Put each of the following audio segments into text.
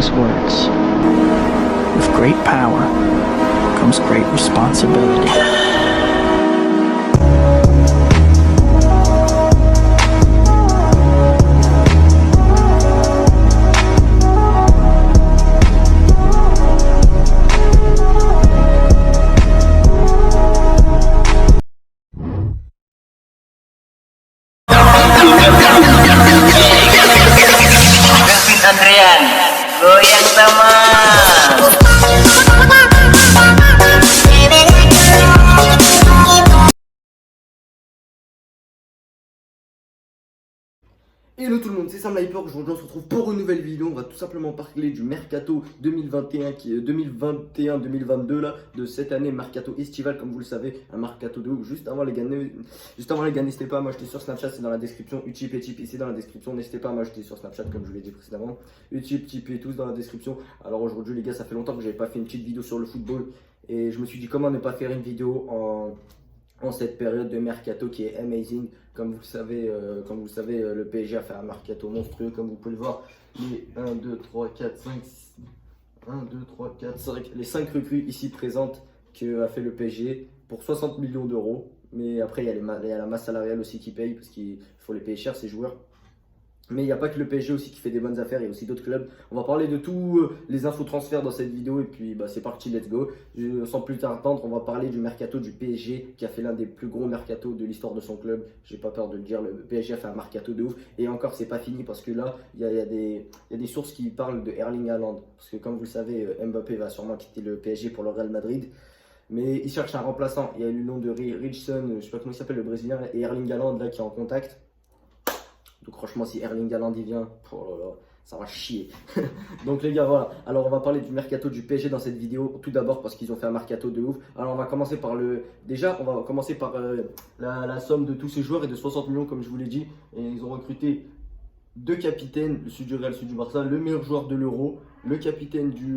these words. With great power comes great responsibility. Adrian, goyang sama. Hello tout le monde, c'est Sam Hyper. Aujourd'hui on se retrouve pour une nouvelle vidéo. On va tout simplement parler du Mercato 2021 qui est 2021-2022 là, de cette année, Mercato estival comme vous le savez, un Mercato de ouf. Juste avant les gars, n'hésitez pas à m'ajouter sur Snapchat, c'est dans la description. Utip et Tipeee c'est dans la description. N'hésitez pas à m'ajouter sur Snapchat comme je vous l'ai dit précédemment. Utip, Tipeee tous dans la description. Alors aujourd'hui les gars, ça fait longtemps que j'avais pas fait une petite vidéo sur le football et je me suis dit comment ne pas faire une vidéo en cette période de mercato qui est amazing. Comme vous le savez, le PSG a fait un mercato monstrueux, comme vous pouvez le voir. Les 1, 2, 3, 4, 5, 1, 2, 3, 4, 5, les 5 recrues ici présentes qu'a fait le PSG pour 60 millions d'euros. Mais après, il y a la masse salariale aussi qui paye, parce qu'il faut les payer cher ces joueurs. Mais il n'y a pas que le PSG aussi qui fait des bonnes affaires, il y a aussi d'autres clubs. On va parler de tous les infos transferts dans cette vidéo et puis c'est parti, let's go. Sans plus attendre, on va parler du mercato du PSG qui a fait l'un des plus gros mercatos de l'histoire de son club. J'ai pas peur de le dire, le PSG a fait un mercato de ouf. Et encore, c'est pas fini parce que là, il y a des sources qui parlent de Erling Haaland. Parce que comme vous le savez, Mbappé va sûrement quitter le PSG pour le Real Madrid. Mais il cherche un remplaçant. Il y a eu le nom de Richson, je sais pas comment il s'appelle, le Brésilien, et Erling Haaland là qui est en contact. Donc franchement, si Erling Haaland y vient, oh là là, ça va chier. Donc les gars, voilà. Alors on va parler du mercato du PSG dans cette vidéo. Tout d'abord parce qu'ils ont fait un mercato de ouf. Alors on va commencer par la somme de tous ces joueurs et de 60 millions comme je vous l'ai dit. Et ils ont recruté deux capitaines, celui du Real, celui du Barça, le meilleur joueur de l'Euro, le capitaine du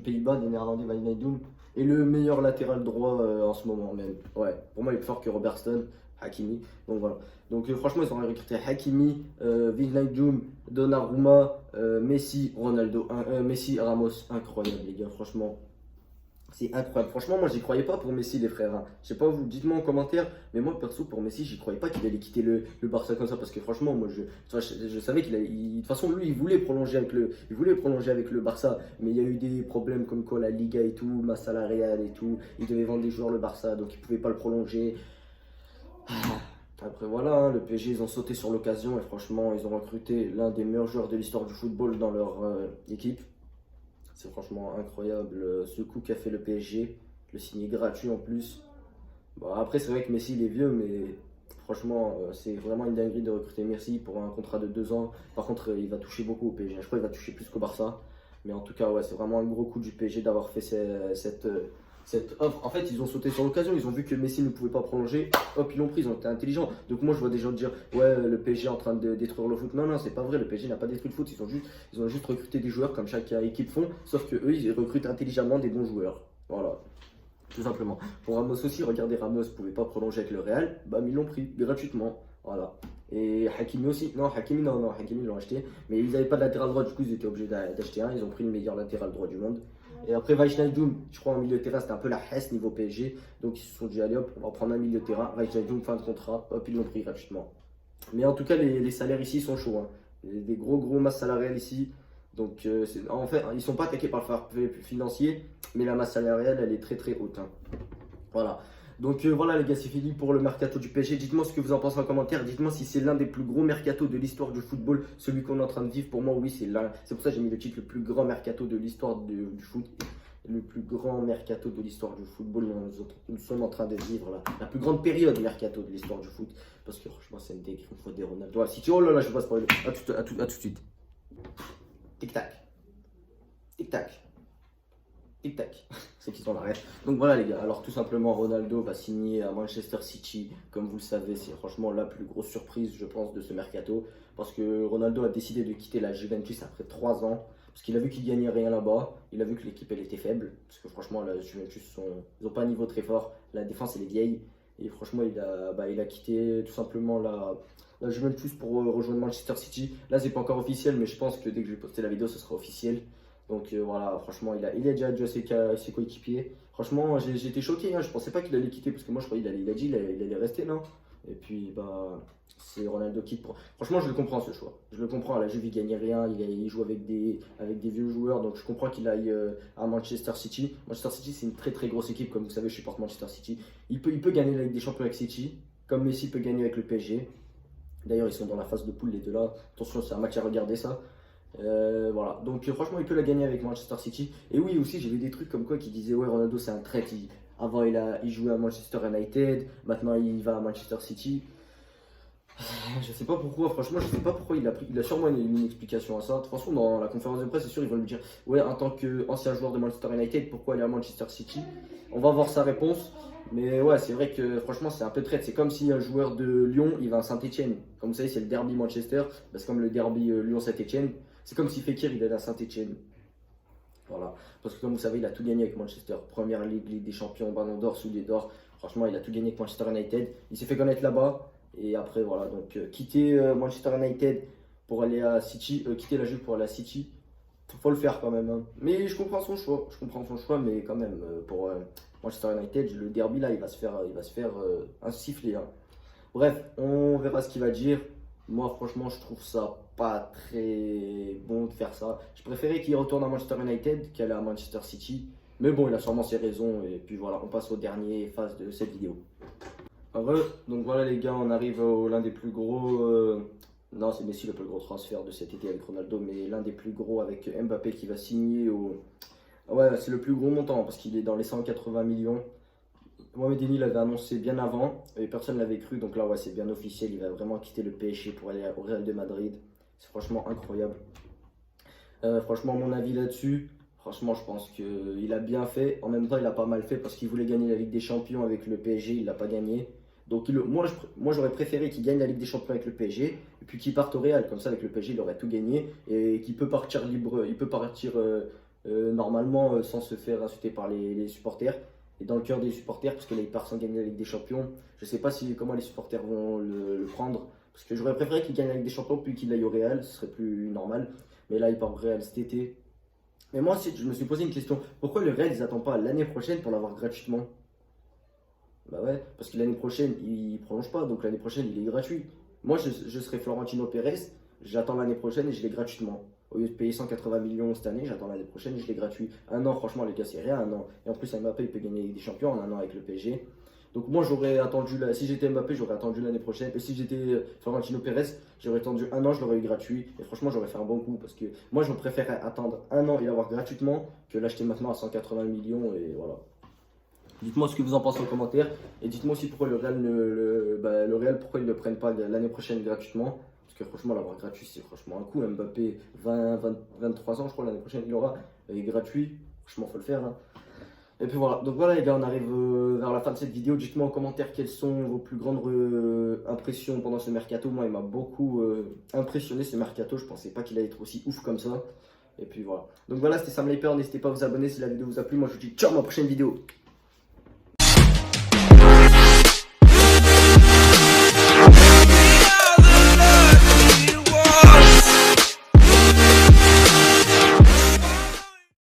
Pays-Bas, des Néerlandais, Wijnaldum, et le meilleur latéral droit en ce moment même. Ouais, pour moi il est plus fort que Robertson, Hakimi. Donc voilà. Donc franchement ils ont recruté Hakimi, Wijnaldum, Donnarumma, Messi, Messi, Ramos. Incroyable les gars, franchement. C'est incroyable. Franchement, moi, j'y croyais pas pour Messi, les frères. Hein. Je sais pas, vous dites-moi en commentaire. Mais moi, perso, pour Messi, j'y croyais pas qu'il allait quitter le Barça comme ça. Parce que franchement, moi, je savais qu'il de toute façon, lui, il voulait prolonger avec le Barça. Mais il y a eu des problèmes comme quoi la Liga et tout, masse salariale et tout. Il devait vendre des joueurs le Barça, donc il pouvait pas le prolonger. Après voilà, hein, le PSG ils ont sauté sur l'occasion et franchement ils ont recruté l'un des meilleurs joueurs de l'histoire du football dans leur équipe. C'est franchement incroyable ce coup qu'a fait le PSG, le signer gratuit en plus. Bon, après c'est vrai que Messi il est vieux mais franchement c'est vraiment une dinguerie de recruter Messi pour un contrat de 2 ans. Par contre il va toucher beaucoup au PSG, je crois qu'il va toucher plus qu'au Barça. Mais en tout cas ouais c'est vraiment un gros coup du PSG d'avoir fait cette offre. En fait, ils ont sauté sur l'occasion, ils ont vu que Messi ne pouvait pas prolonger, hop, ils l'ont pris, ils ont été intelligents. Donc moi, je vois des gens dire, ouais, le PSG est en train de détruire le foot. Non, non, c'est pas vrai, le PSG n'a pas détruit le foot, ils ont juste recruté des joueurs comme chaque équipe font, sauf que eux, ils recrutent intelligemment des bons joueurs. Voilà, tout simplement. Pour Ramos aussi, regardez, Ramos ne pouvait pas prolonger avec le Real, bah, ils l'ont pris gratuitement. Voilà. Et Hakimi aussi, non, Hakimi ils l'ont acheté, mais ils n'avaient pas de latéral droit, du coup ils étaient obligés d'acheter un, ils ont pris le meilleur latéral droit du monde. Et après Wijnaldum, je crois en milieu de terrain, c'était un peu la Hesse niveau PSG. Donc ils se sont dit, allez hop, on va prendre un milieu de terrain. Wijnaldum, fin de contrat, hop, ils l'ont pris gratuitement. Mais en tout cas, les salaires ici sont chauds. Hein. Il y a des gros masses salariales ici. Donc en fait, ils ne sont pas attaqués par le fair play financier, mais la masse salariale, elle est très très haute. Hein. Voilà. Donc voilà les gars, c'est fini pour le mercato du PSG. Dites-moi ce que vous en pensez en commentaire. Dites-moi si c'est l'un des plus gros mercatos de l'histoire du football, celui qu'on est en train de vivre. Pour moi, oui, c'est l'un. C'est pour ça que j'ai mis le titre le plus grand mercato de l'histoire du foot. Le plus grand mercato de l'histoire du football. Nous sommes en train de vivre là. La plus grande période mercato de l'histoire du foot. Parce que franchement, c'est une décrit, une fois des Ronaldo. Si tu oh là là, je passe pas. À tout de suite. Tic-tac. Tic-tac. Tic-tac, c'est qu'ils sont l'arrêt. Donc voilà les gars, alors tout simplement Ronaldo va signer à Manchester City. Comme vous le savez, c'est franchement la plus grosse surprise je pense de ce mercato. Parce que Ronaldo a décidé de quitter la Juventus après 3 ans. Parce qu'il a vu qu'il gagnait rien là-bas. Il a vu que l'équipe elle était faible. Parce que franchement la Juventus, ils n'ont pas un niveau très fort. La défense elle est vieille. Et franchement, il a quitté tout simplement la Juventus pour rejoindre Manchester City. Là, c'est pas encore officiel, mais je pense que dès que je vais poster la vidéo, ce sera officiel. Donc voilà, franchement, il a déjà dit à ses coéquipiers. Franchement, j'ai été choqué, hein. Je pensais pas qu'il allait quitter parce que moi je croyais qu'il allait rester là. Et puis bah c'est Ronaldo qui franchement, je le comprends ce choix. Je le comprends, à la Juve il gagne rien, il joue avec des vieux joueurs, donc je comprends qu'il aille à Manchester City. Manchester City c'est une très très grosse équipe, comme vous savez, je supporte Manchester City. Il peut gagner la Ligue des Champions avec City, comme Messi peut gagner avec le PSG. D'ailleurs, ils sont dans la phase de poule les deux là. Attention, c'est un match à regarder ça. Voilà, donc franchement il peut la gagner avec Manchester City. Et oui aussi j'ai vu des trucs comme quoi qui disaient ouais Ronaldo c'est un traître, avant il jouait à Manchester United, maintenant il va à Manchester City. Je sais pas pourquoi, franchement je sais pas pourquoi il a sûrement une explication à ça. De toute façon dans la conférence de presse c'est sûr ils vont lui dire ouais en tant qu'ancien joueur de Manchester United pourquoi aller à Manchester City. On va voir sa réponse. Mais ouais, c'est vrai que franchement, c'est un peu traître. C'est comme si un joueur de Lyon, il va à Saint-Etienne. Comme vous savez, c'est le derby Manchester. Bah, c'est comme le derby Lyon-Saint-Etienne. C'est comme si Fekir, il allait à Saint-Etienne. Voilà. Parce que comme vous savez, il a tout gagné avec Manchester. Première Ligue, Ligue des Champions, Ballon d'Or, Soulier d'Or. Franchement, il a tout gagné avec Manchester United. Il s'est fait connaître là-bas. Et après, voilà. Donc, quitter Manchester United pour aller à City, quitter la Juve pour aller à City, faut le faire quand même. Hein. Mais je comprends son choix. Mais quand même, pour Manchester United, le derby là, il va se faire un sifflet. Hein. Bref, on verra ce qu'il va dire. Moi, franchement, je trouve ça pas très bon de faire ça. Je préférais qu'il retourne à Manchester United qu'aller à Manchester City. Mais bon, il a sûrement ses raisons. Et puis voilà, on passe aux dernières phases de cette vidéo. Donc voilà les gars, on arrive à l'un des plus gros. Non, c'est Messi le plus gros transfert de cet été avec Ronaldo, mais l'un des plus gros avec Mbappé qui va signer au. Ouais, c'est le plus gros montant parce qu'il est dans les 180 millions. Mohamed Denis l'avait annoncé bien avant et personne ne l'avait cru. Donc là, ouais, c'est bien officiel. Il va vraiment quitter le PSG pour aller au Real de Madrid. C'est franchement incroyable. Franchement, mon avis là-dessus, franchement, je pense qu'il a bien fait. En même temps, il a pas mal fait parce qu'il voulait gagner la Ligue des Champions avec le PSG. Il l'a pas gagné. Donc moi, j'aurais préféré qu'il gagne la Ligue des Champions avec le PSG et puis qu'il parte au Real. Comme ça, avec le PSG, il aurait tout gagné et qu'il peut partir libre. Il peut partir normalement sans se faire insulter par les supporters. Et dans le cœur des supporters, parce que là, il part sans gagner la Ligue des Champions. Je ne sais pas comment les supporters vont le prendre. Parce que j'aurais préféré qu'il gagne la Ligue des Champions puis qu'il aille au Real. Ce serait plus normal. Mais là, il part au Real cet été. Mais moi, je me suis posé une question. Pourquoi le Real, ils n'attendent pas l'année prochaine pour l'avoir gratuitement? Bah ouais, parce que l'année prochaine, il ne prolonge pas. Donc l'année prochaine, il est gratuit. Moi, je serais Florentino Pérez. J'attends l'année prochaine et je l'ai gratuitement. Au lieu de payer 180 millions cette année, j'attends l'année prochaine et je l'ai gratuit. Un an, franchement, les gars, c'est rien, un an. Et en plus, Mbappé, il peut gagner des champions en un an avec le PSG. Donc moi, j'aurais attendu, si j'étais Mbappé, j'aurais attendu l'année prochaine. Et si j'étais Florentino Pérez, j'aurais attendu un an, je l'aurais eu gratuit. Et franchement, j'aurais fait un bon coup. Parce que moi, je préférerais attendre un an et l'avoir gratuitement que l'acheter maintenant à 180 millions. Et voilà. Dites-moi ce que vous en pensez en commentaire. Et dites-moi aussi pourquoi le Real, pourquoi ils ne le prennent pas l'année prochaine gratuitement. Parce que franchement, l'avoir gratuit, c'est franchement un coup. Mbappé, 23 ans, je crois, l'année prochaine, il aura. Il est gratuit. Franchement, il faut le faire. Hein. Et puis voilà. Donc voilà, les gars, on arrive vers la fin de cette vidéo. Dites-moi en commentaire quelles sont vos plus grandes impressions pendant ce mercato. Moi, il m'a beaucoup impressionné ce mercato. Je pensais pas qu'il allait être aussi ouf comme ça. Et puis voilà. Donc voilà, c'était Sam Laper. N'hésitez pas à vous abonner si la vidéo vous a plu. Moi, je vous dis ciao à ma prochaine vidéo.